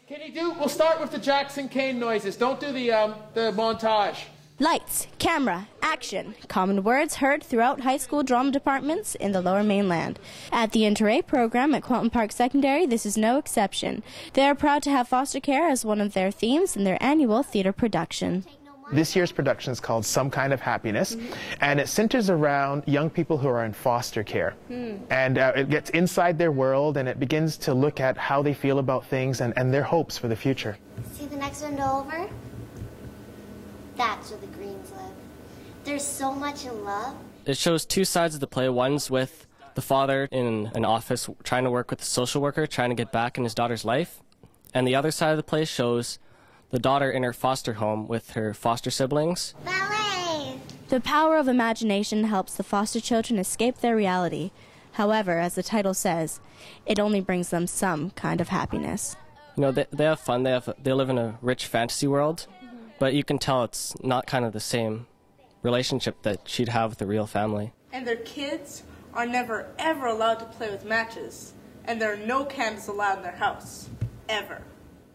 We'll start with the Jackson Kane noises. Don't do the montage. Lights, camera, action. Common words heard throughout high school drama departments in the Lower Mainland. At the Inter-A program at Quilton Park Secondary, this is no exception. They are proud to have foster care as one of their themes in their annual theater production. This year's production is called Some Kind of Happiness, and it centers around young people who are in foster care. And it gets inside their world, and it begins to look at how they feel about things and their hopes for the future. See the next window over? That's where the Greens live. There's so much in love. It shows two sides of the play. One's with the father in an office trying to work with the social worker, trying to get back in his daughter's life. And the other side of the play shows the daughter in her foster home with her foster siblings. Ballet! The power of imagination helps the foster children escape their reality. However, as the title says, it only brings them some kind of happiness. You know, they have fun. They live in a rich fantasy world. But you can tell it's not kind of the same relationship that she'd have with the real family. And their kids are never, ever allowed to play with matches. And there are no candles allowed in their house. Ever.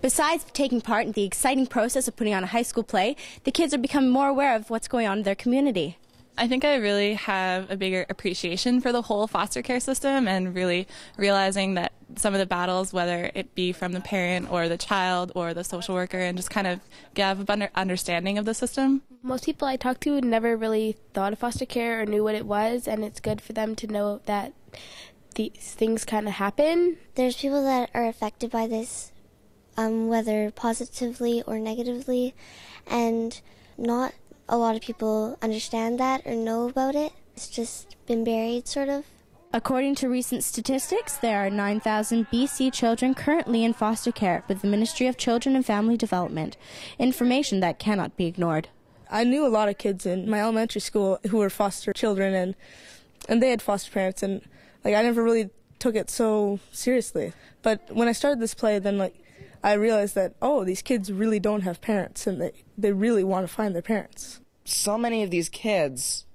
Besides taking part in the exciting process of putting on a high school play, the kids are becoming more aware of what's going on in their community. I think I really have a bigger appreciation for the whole foster care system and really realizing that some of the battles, whether it be from the parent or the child or the social worker, and just kind of have a better understanding of the system. Most people I talked to never really thought of foster care or knew what it was, and it's good for them to know that these things kind of happen. There's people that are affected by this, whether positively or negatively, and not a lot of people understand that or know about it. It's just been buried, sort of. According to recent statistics, there are 9,000 BC children currently in foster care with the Ministry of Children and Family Development, information that cannot be ignored. I knew a lot of kids in my elementary school who were foster children, and they had foster parents, and I never really took it so seriously. But when I started this play, then I realized that, oh, these kids really don't have parents, and they really want to find their parents. So many of these kids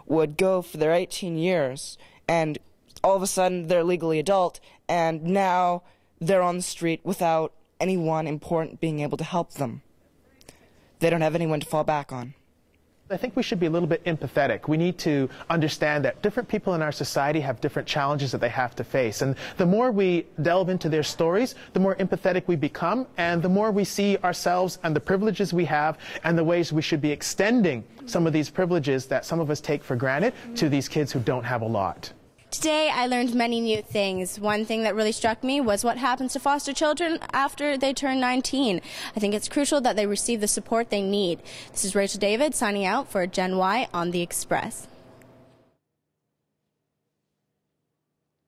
would go for their 18 years, and all of a sudden they're legally adult, and now they're on the street without anyone important being able to help them. They don't have anyone to fall back on. I think we should be a little bit empathetic. We need to understand that different people in our society have different challenges that they have to face. And the more we delve into their stories, the more empathetic we become, and the more we see ourselves and the privileges we have and the ways we should be extending some of these privileges that some of us take for granted to these kids who don't have a lot. Today, I learned many new things. One thing that really struck me was what happens to foster children after they turn 19. I think it's crucial that they receive the support they need. This is Rachel David signing out for GenWhy on The Express.